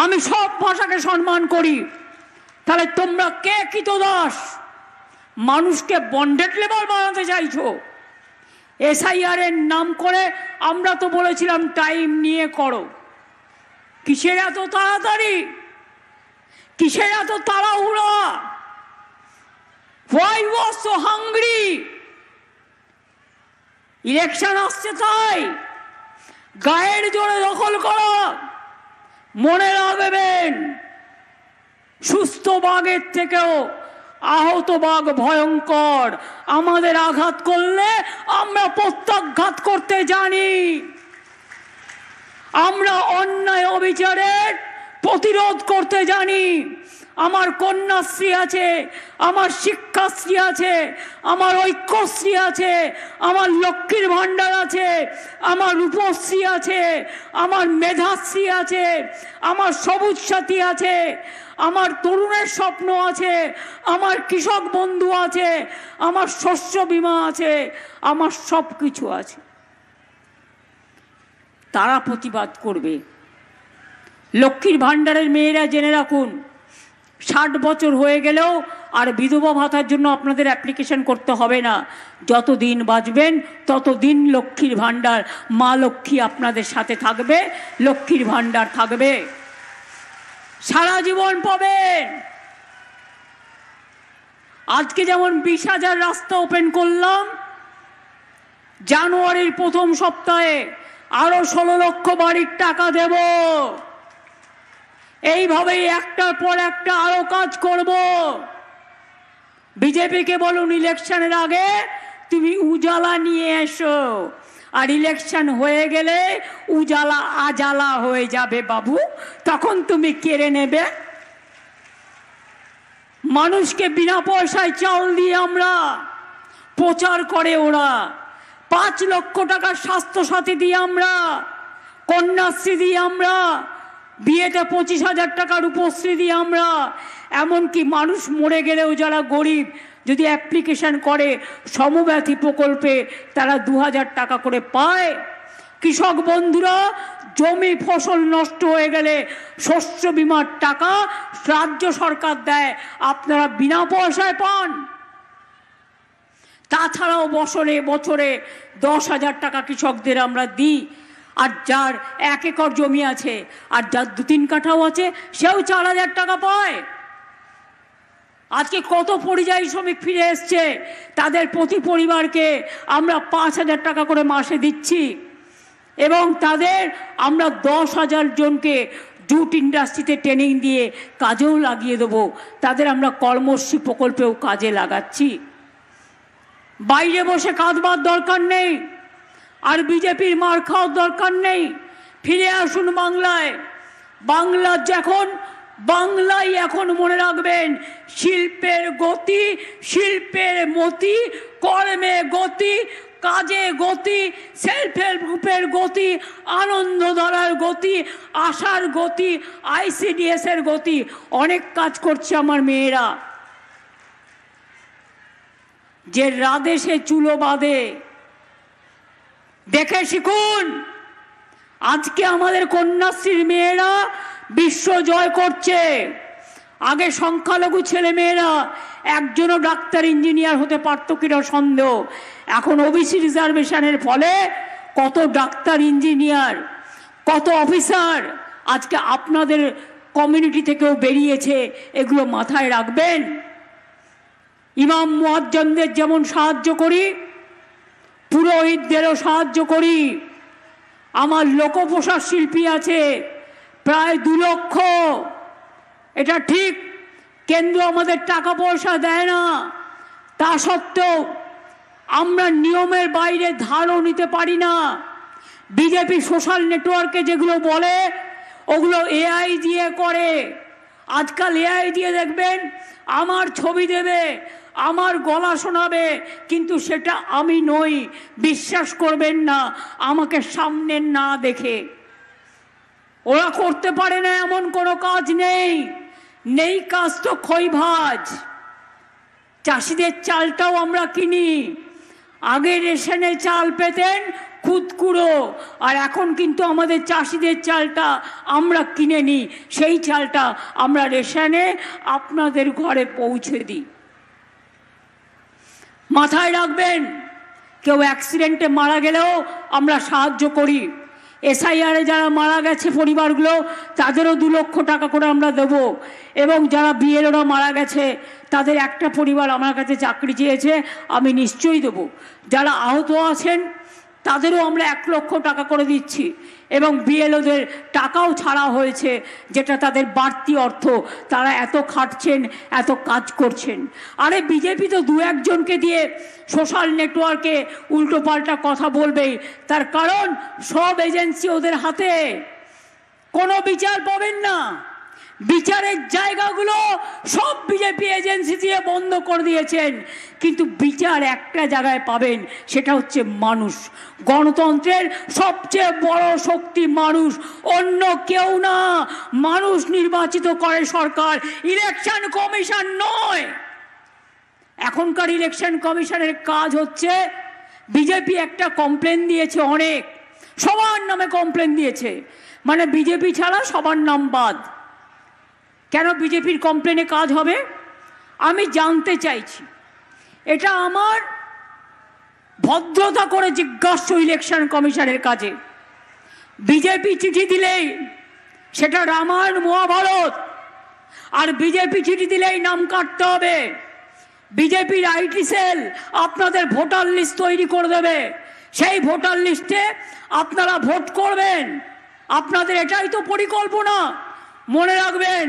[SPEAKER 1] আমি সব ভাষাকে সম্মান করি। তাহলে তোমরা কে কৃতদাস? মানুষকে বন্ডেড লেবার বানাতে চাইছো। এসআইআর এর নাম করে আমরা তো বলেছিলাম টাইম নিয়ে করো। কিসের এত তাড়াতাড়ি, কিসের এত তাড়াহুড়া? Why was so hungry? Election আসছে তাই গায়ের জোরে দখল করো। মনে রাখবেন, সুস্থ বাঘের থেকেও আহত বাঘ ভয়ঙ্কর। আমাদের আঘাত করলে আমরা প্রত্যাঘাত করতে জানি। আমরা অন্যায় অবিচারের প্রতিরোধ করতে জানি। আমার কন্যাশ্রী আছে, আমার শিক্ষাশ্রী আছে, আমার ঐক্যশ্রী আছে, আমার লক্ষ্মীর ভাণ্ডার আছে, আমার রূপশ্রী আছে, আমার মেধাশ্রী আছে, আমার সবুজ সাথী আছে, আমার তরুণের স্বপ্ন আছে, আমার কৃষক বন্ধু আছে, আমার শস্য বীমা আছে, আমার সব কিছু আছে। তারা প্রতিবাদ করবে। লক্ষ্মীর ভাণ্ডারের মেয়েরা জেনে রাখুন, 60 বছর হয়ে গেলেও আর বিধবা ভাতার জন্য আপনাদের অ্যাপ্লিকেশন করতে হবে না। যতদিন বাঁচবেন ততদিন লক্ষ্মীর ভাণ্ডার, মা লক্ষ্মী আপনাদের সাথে থাকবে, লক্ষ্মীর ভাণ্ডার থাকবে, সারা জীবন পাবেন। আজকে যেমন 20,000 রাস্তা ওপেন করলাম, জানুয়ারির প্রথম সপ্তাহে আরো 16 লক্ষ বাড়ির টাকা দেব। এইভাবেই একটার পর একটা আরো কাজ করব। বিজেপিকে বলুন, ইলেকশনের আগে তুমি উজালা নিয়ে এসো, আর ইলেকশন হয়ে গেলে উজালা আজালা হয়ে যাবে বাবু, তখন তুমি কেড়ে নেবে। মানুষকে বিনা পয়সায় চাল দিয়ে আমরা প্রচার করে ওরা, 5 লক্ষ টাকার স্বাস্থ্যসাথী দিয়ে আমরা, কন্যাশ্রী দিয়ে আমরা, বিয়েতে 25,000 টাকার রূপশ্রী দিয়ে আমরা, এমনকি মানুষ মরে গেলেও যারা গরিব যদি অ্যাপ্লিকেশন করে সমব্যথী প্রকল্পে তারা 2,000 টাকা করে পায়। কৃষক বন্ধুরা জমি ফসল নষ্ট হয়ে গেলে শস্য বীমার টাকা রাজ্য সরকার দেয়, আপনারা বিনা পয়সায় পান। তাছাড়াও বছরে বছরে 10,000 টাকা কৃষকদের আমরা দিই। আর যার 1 একর জমি আছে আর যার 2-3 কাঠাও আছে সেও 4,000 টাকা পায়। আজকে কত পরিযায়ী শ্রমিক ফিরে এসছে, তাদের প্রতি পরিবারকে আমরা 5,000 টাকা করে মাসে দিচ্ছি, এবং তাদের আমরা 10,000 জনকে জুট ইন্ডাস্ট্রিতে ট্রেনিং দিয়ে কাজেও লাগিয়ে দেবো। তাদের আমরা কর্মশ্রী প্রকল্পেও কাজে লাগাচ্ছি। বাইরে বসে কাঁদবার দরকার নেই, আর বিজেপির মার খাওয়ার দরকার নেই। ফিরে আসুন বাংলায়। বাংলায় এখন মনে রাখবেন, শিল্পের গতি, শিল্পের মতি, কর্মে গতি, কাজে গতি, সেলফ হেল্প গ্রুপের গতি, আনন্দধারার গতি, আশার গতি, ICDS এর গতি, অনেক কাজ করছে আমার মেয়েরা। যে রাধে সে চুলো বাঁধে, দেখে শিখুন। আজকে আমাদের কন্যাশ্রীর মেয়েরা বিশ্ব জয় করছে। আগে সংখ্যালঘু ছেলে মেয়েরা একজনও ডাক্তার ইঞ্জিনিয়ার হতে পারত কিনা সন্দেহ। এখন ওবিসি রিজার্ভেশনের ফলে কত ডাক্তার ইঞ্জিনিয়ার, কত অফিসার আজকে আপনাদের কমিউনিটি থেকেও বেরিয়েছে। এগুলো মাথায় রাখবেন। ইমাম মুয়াজ্জিনদের যেমন সাহায্য করি, পুরোহিতদেরও সাহায্য করি। আমার লোকপ্রসাদ শিল্পী আছে প্রায় 2 লক্ষ। এটা ঠিক, কেন্দ্র আমাদের টাকা পয়সা দেয় না, তা সত্ত্বেও আমরা নিয়মের বাইরে ধারও নিতে পারি না। বিজেপি সোশ্যাল নেটওয়ার্কে যেগুলো বলে ওগুলো AI দিয়ে করে। আজকাল AI দিয়ে দেখবেন আমার ছবি দেবে, আমার গলা শোনাবে, কিন্তু সেটা আমি নই। বিশ্বাস করবেন না আমাকে সামনে না দেখে। ওরা করতে পারে না এমন কোনো কাজ নেই। নেই কাজ তো খই ভাজ। চাষিদের চালটাও আমরা কিনি। আগে রেশনে চাল পেতেন খুদকুড়ো, আর এখন কিন্তু আমাদের চাষিদের চালটা আমরা কিনে নিই। সেই চালটা আমরা রেশনে আপনাদের ঘরে পৌঁছে দিই। মাথায় রাখবেন, কেউ অ্যাক্সিডেন্টে মারা গেলেও আমরা সাহায্য করি। SIR এ যারা মারা গেছে পরিবারগুলো, তাদেরও 2 লক্ষ টাকা করে আমরা দেব। এবং যারা BLOরা মারা গেছে তাদের একটা পরিবার আমার কাছে চাকরি চেয়েছে, আমি নিশ্চয়ই দেব। যারা আহত আছেন তাদেরও আমরা 1 লক্ষ টাকা করে দিচ্ছি। এবং BLOদের টাকাও ছাড়া হয়েছে, যেটা তাদের বাড়তি অর্থ। তারা এত খাটছেন, এত কাজ করছেন। আরে বিজেপি তো 2-1 জনকে দিয়ে সোশ্যাল নেটওয়ার্কে উল্টোপাল্টা কথা বলবেই। তার কারণ সব এজেন্সি ওদের হাতে, কোনো বিচার পাবেন না। বিচারের জায়গাগুলো সব বিজেপি এজেন্সি দিয়ে বন্ধ করে দিয়েছেন। কিন্তু বিচার একটা জায়গায় পাবেন, সেটা হচ্ছে মানুষ। গণতন্ত্রের সবচেয়ে বড় শক্তি মানুষ, অন্য কেউ না। মানুষ নির্বাচিত করে সরকার, ইলেকশন কমিশন নয়। এখনকার ইলেকশন কমিশনের কাজ হচ্ছে, বিজেপি একটা কমপ্লেন দিয়েছে, অনেক সবার নামে কমপ্লেন দিয়েছে, মানে বিজেপি ছাড়া সবার নাম বাদ। কেন বিজেপির কমপ্লেনে কাজ হবে আমি জানতে চাইছি। এটা আমার ভদ্রতা করে জিজ্ঞাস্য ইলেকশন কমিশনের কাছে। বিজেপি চিঠি দিলেই সেটা রামায়ণ মহাভারত, আর বিজেপি চিঠি দিলেই নাম কাটতে হবে। বিজেপির IT সেল আপনাদের ভোটার লিস্ট তৈরি করে দেবে, সেই ভোটার লিস্টে আপনারা ভোট করবেন। আপনাদের এটাই তো পরিকল্পনা। মনে রাখবেন,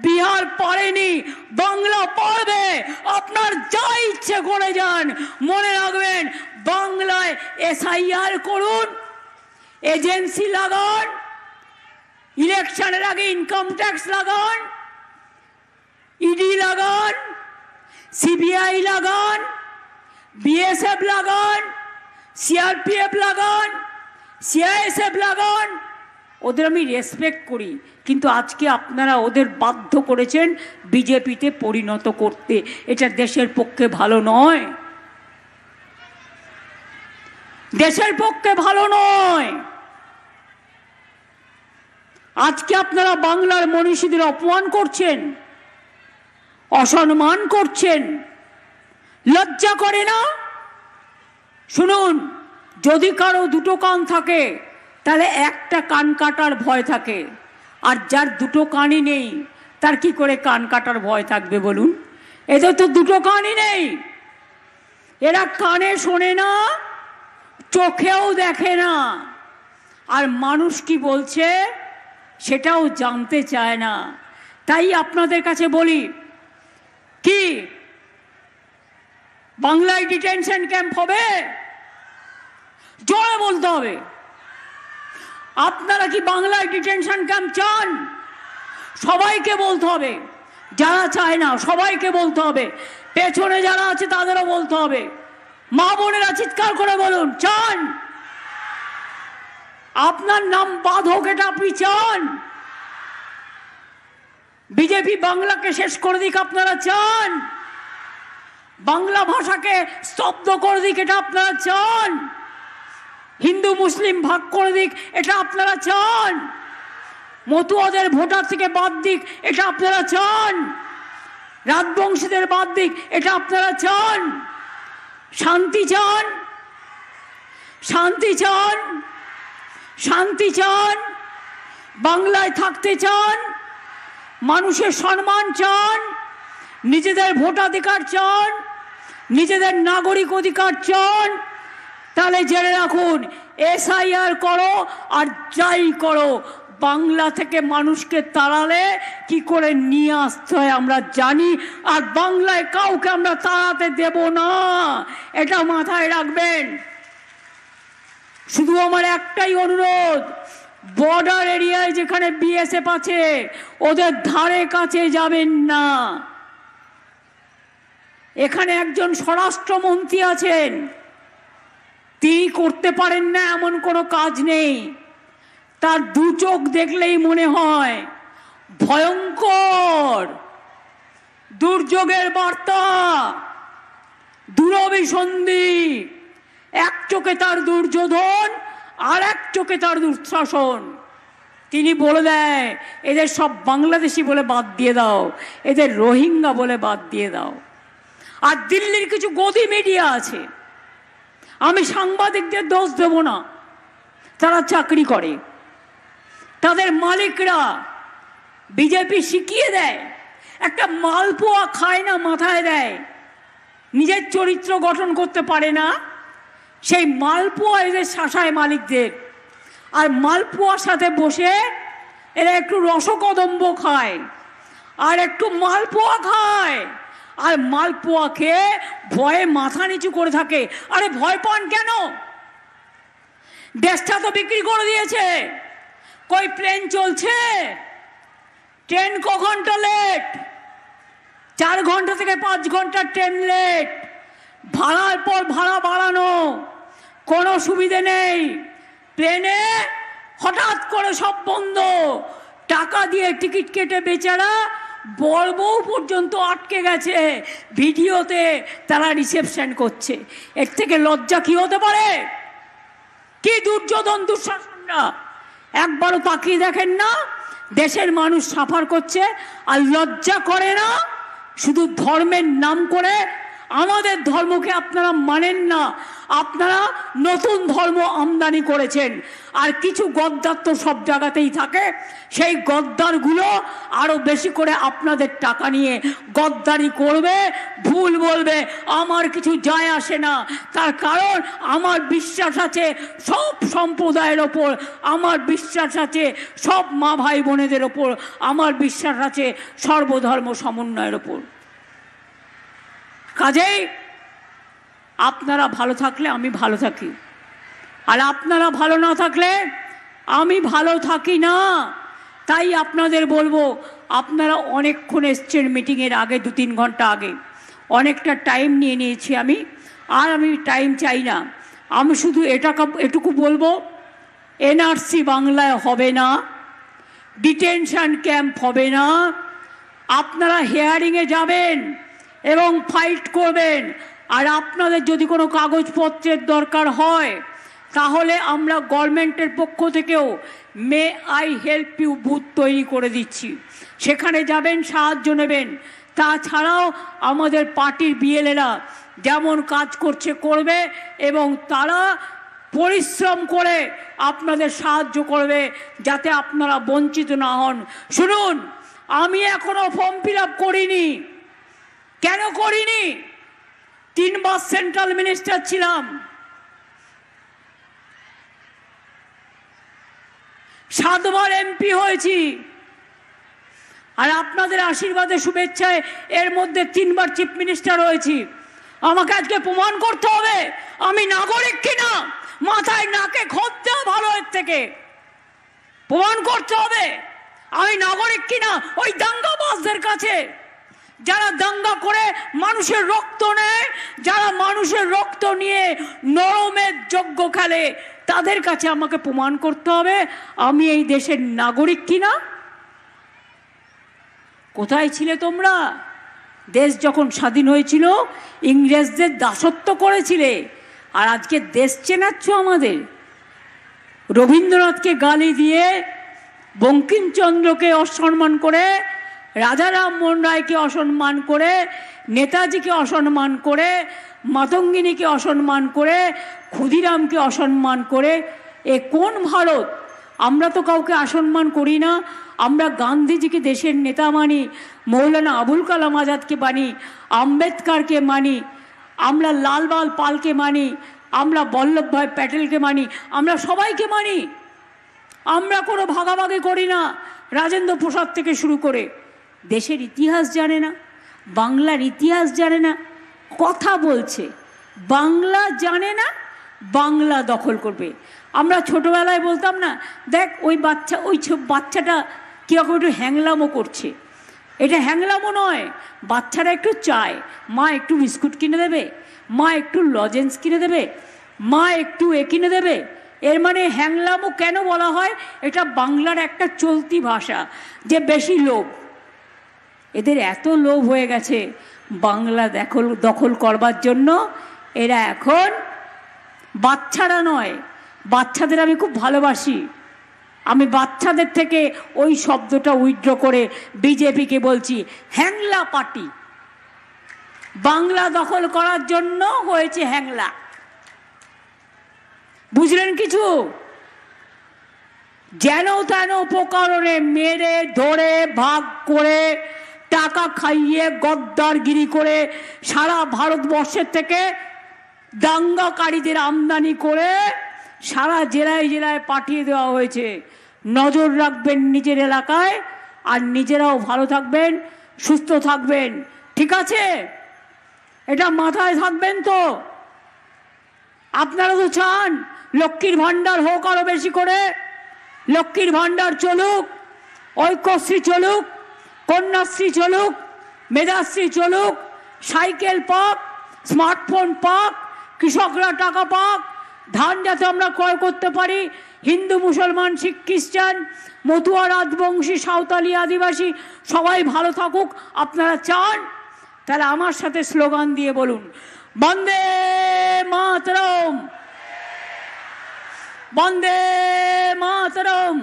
[SPEAKER 1] বিহার পারেনি, বাংলা পারবে। আপনার যা ইচ্ছে করে যান। মনে রাখবেন, বাংলায় SIR করুন, এজেন্সি লাগান, ইলেকশনের আগে ইনকাম ট্যাক্স লাগান, ED লাগান, CBI লাগান, BSF লাগান, CRPF লাগান, CISF লাগান। ওদের আমি রেসপেক্ট করি, কিন্তু আজকে আপনারা ওদের বাধ্য করেছেন বিজেপিতে পরিণত করতে। এটা দেশের পক্ষে ভালো নয়, দেশের পক্ষে ভালো নয়। আজকে আপনারা বাংলার মনীষীদের অপমান করছেন, অসম্মান করছেন। লজ্জা করে না? শুনুন, যদি কারো 2টো কান থাকে তাহলে একটা কান কাটার ভয় থাকে, আর যার 2টো কানই নেই তার কি করে কান কাটার ভয় থাকবে বলুন? এদের তো 2টো কানই নেই। এরা কানে শোনে না, চোখেও দেখে না, আর মানুষ কি বলছে সেটাও জানতে চায় না। তাই আপনাদের কাছে বলি, কি বাংলায় ডিটেনশন ক্যাম্প হবে? জোরে বলতে হবে। আপনারা কি বাংলায় ডিটেনশন ক্যাম্প চান? সবাইকে বলতে হবে। যারা চায় না সবাইকে বলতে হবে। পেছনে যারা আছে তাদেরও বলতে হবে। মা বোনেরা চিৎকার করে বলুন, চান? আপনার নাম বাদ হোক, এটা আপনি চান? বিজেপি বাংলাকে শেষ করে দিক, আপনারা চান? বাংলা ভাষাকে স্তব্ধ করে দিক, এটা আপনারা চান? হিন্দু মুসলিম ভাগ করে দিক, এটা আপনারা চান? মতুয়াদের ভোটার থেকে বাদ দিক, এটা আপনারা চান? রাজবংশীদের বাদ দিক, এটা আপনারা চান? শান্তি চান? শান্তি চান? শান্তি চান? বাংলায় থাকতে চান? মানুষের সম্মান চান? নিজেদের ভোটাধিকার চান? নিজেদের নাগরিক অধিকার চান? তাহলে জেনে রাখুন, এসআইআর করো আর যাই করো, বাংলা থেকে মানুষকে তাড়ালে কি করে নিয়ে আসতে হয় আমরা জানি, আর বাংলায় কাউকে আমরা তাড়াতে দেব না, এটা মাথায় রাখবেন। শুধু আমার একটাই অনুরোধ, বর্ডার এরিয়ায় যেখানে বিএসএফ আছে ওদের ধারে কাছে যাবেন না। এখানে একজন স্বরাষ্ট্রমন্ত্রী আছেন, তিনি করতে পারেন না এমন কোনো কাজ নেই। তার দু চোখ দেখলেই মনে হয় ভয়ঙ্কর দুর্যোগের বার্তা, দুরভিসন্ধি। এক চোখে তার দুর্যোধন, আর এক চোখে তার দুঃশাসন। তিনি বলে দেয়, এদের সব বাংলাদেশি বলে বাদ দিয়ে দাও, এদের রোহিঙ্গা বলে বাদ দিয়ে দাও। আর দিল্লির কিছু গদি মিডিয়া আছে, আমি সাংবাদিকদের দোষ দেব না, তারা চাকরি করে, তাদের মালিকরা বিজেপি শিখিয়ে দেয়, একটা মালপোয়া খায় না মাথায় দেয়, নিজের চরিত্র গঠন করতে পারে না, সেই মালপোয়া এদের শাসায় মালিকদের। আর মালপোয়ার সাথে বসে এরা একটু রসকদম্ব খায় আর একটু মালপোয়া খায়, আর মালপোয়া খেয়ে ভয়ে মাথা নিচু করে থাকে। আরে ভয় পান কেন? দেশটা তো বিক্রি করে দিয়েছে। কই প্লেন চলছে, ট্রেন ক ঘন্টা লেট, 4 ঘন্টা থেকে 5 ঘন্টা ট্রেন লেট, ভাড়ার পর ভাড়া বাড়ানো, কোনো সুবিধে নেই। প্লেনে হঠাৎ করে সব বন্ধ, টাকা দিয়ে টিকিট কেটে বেচারা বর বউ পর্যন্ত আটকে গেছে, ভিডিওতে তারা রিসেপশন করছে। এর থেকে লজ্জা কি হতে পারে? কি দুর্যোধন দুঃশাসনরা একবারও তাকিয়ে দেখেন না? দেশের মানুষ সাফার করছে আর লজ্জা করে না। শুধু ধর্মের নাম করে আমাদের ধর্মকে আপনারা মানেন না, আপনারা নতুন ধর্ম আমদানি করেছেন। আর কিছু গদ্দার তো সব জায়গাতেই থাকে, সেই গদ্দারগুলো আরো বেশি করে আপনাদের টাকা নিয়ে গদ্দারি করবে, ভুল বলবে, আমার কিছু যায় আসে না। তার কারণ আমার বিশ্বাস আছে সব সম্প্রদায়ের ওপর, আমার বিশ্বাস আছে সব মা ভাই বোনেদের ওপর, আমার বিশ্বাস আছে সর্বধর্ম সমন্বয়ের ওপর। কাজেই আপনারা ভালো থাকলে আমি ভালো থাকি, আর আপনারা ভালো না থাকলে আমি ভালো থাকি না। তাই আপনাদের বলবো, আপনারা অনেকক্ষণ এসছেন মিটিংয়ের আগে, 2-3 ঘন্টা আগে, অনেকটা টাইম নিয়ে নিয়েছি আমি, আর আমি টাইম চাই না। আমি শুধু এটুকু বলবো, এনআরসি বাংলায় হবে না, ডিটেনশন ক্যাম্প হবে না। আপনারা হিয়ারিংয়ে যাবেন এবং ফাইট করবেন। আর আপনাদের যদি কোনো কাগজপত্রের দরকার হয় তাহলে আমরা গভর্নমেন্টের পক্ষ থেকেও may I help you booth তৈরি করে দিচ্ছি, সেখানে যাবেন, সাহায্য নেবেন। তাছাড়াও আমাদের পার্টির বিএলএরা যেমন কাজ করছে করবে, এবং তারা পরিশ্রম করে আপনাদের সাহায্য করবে যাতে আপনারা বঞ্চিত না হন। শুনুন, আমি এখনো ফর্ম ফিল আপ করিনি। কেন করিনি? 3 বার সেন্ট্রাল মিনিস্টার ছিলাম, 7 বার এমপি হয়েছি, আর আপনাদের আশীর্বাদে শুভেচ্ছায় এর মধ্যে 3 বার চিফ মিনিস্টার হয়েছি। আমাকে আজকে প্রমাণ করতে হবে আমি নাগরিক কিনা। মাথায় নাকে খোঁজ দেওয়া ভালো, এর থেকে প্রমাণ করতে হবে আমি নাগরিক কিনা ওই দাঙ্গাবাজদের কাছে। যারা দাঙ্গা করে মানুষের রক্ত নেয়, যারা মানুষের রক্ত নিয়ে নরমের যজ্ঞ খেলে, তাদের কাছে আমাকে প্রমাণ করতে হবে আমি এই দেশের নাগরিক কিনা। কোথায় ছিলে তোমরা? দেশ যখন স্বাধীন হয়েছিল ইংরেজদের দাসত্ব করেছিলে, আর আজকে দেশ চেনাচ্ছ আমাদের। রবীন্দ্রনাথকে গালি দিয়ে, বঙ্কিমচন্দ্রকে অসম্মান করে, রাজা রামমোহন রায়কে অসম্মান করে, নেতাজিকে অসম্মান করে, মাতঙ্গিনীকে অসম্মান করে, ক্ষুদিরামকে অসম্মান করে, এ কোন ভারত? আমরা তো কাউকে অসম্মান করি না। আমরা গান্ধীজিকে দেশের নেতা মানি, মৌলানা আবুল কালাম আজাদকে মানি, আম্বেদকরকে মানি, আমরা লালবাল পালকে মানি, আমরা বল্লভভাই প্যাটেলকে মানি, আমরা সবাইকে মানি। আমরা কোনো ভাগাভাগি করি না। রাজেন্দ্র প্রসাদ থেকে শুরু করে দেশের ইতিহাস জানে না, বাংলার ইতিহাস জানে না, কথা বলছে। বাংলা জানে না, বাংলা দখল করবে। আমরা ছোটবেলায় বলতাম না, দেখ ওই বাচ্চাটা কীরকম একটু হ্যাংলামো করছে। এটা হ্যাংলামো নয়, বাচ্চারা একটু চায় মা একটু বিস্কুট কিনে দেবে, মা একটু লজেন্স কিনে দেবে, মা একটু কিনে দেবে। এর মানে হ্যাংলামো কেন বলা হয়? এটা বাংলার একটা চলতি ভাষা, যে বেশি লোভ। এদের এত লোভ হয়ে গেছে বাংলা দখল করবার জন্য। এরা এখন বাচ্চারা নয়, বাচ্চাদের আমি খুব ভালোবাসি। আমি বাচ্চাদের থেকে ওই শব্দটা উইথড্র করে বিজেপিকে বলছি হ্যাংলা পার্টি। বাংলা দখল করার জন্য হয়েছে হ্যাংলা। বুঝলেন কিছু? যেন তেন উপকরণে মেরে ধরে ভাগ করে টাকা খাইয়ে গদ্দারগিরি করে সারা ভারতবর্ষের থেকে দাঙ্গাকারীদের আমদানি করে সারা জেলায় জেলায় পাঠিয়ে দেওয়া হয়েছে। নজর রাখবেন নিজের এলাকায়, আর নিজেরাও ভালো থাকবেন, সুস্থ থাকবেন। ঠিক আছে? এটা মাথায় থাকবেন তো। আপনারা তো চান লক্ষ্মীর ভাণ্ডার হোক আরো বেশি করে। লক্ষ্মীর ভাণ্ডার চলুক, ঐক্যশ্রী চলুক, কন্যাশ্রী চলুক, মেধাশ্রী চলুক, সাইকেল পাক, স্মার্টফোন পাক, কৃষকরা টাকা পাক, ধান যাতে আমরা ক্রয় করতে পারি, হিন্দু মুসলমান শিখ খ্রিস্টান মতুয়া রাজবংশী সাঁওতালি আদিবাসী সবাই ভালো থাকুক আপনারা চান। তাহলে আমার সাথে স্লোগান দিয়ে বলুন, বন্দে মাতরম, বন্দে মাতরম।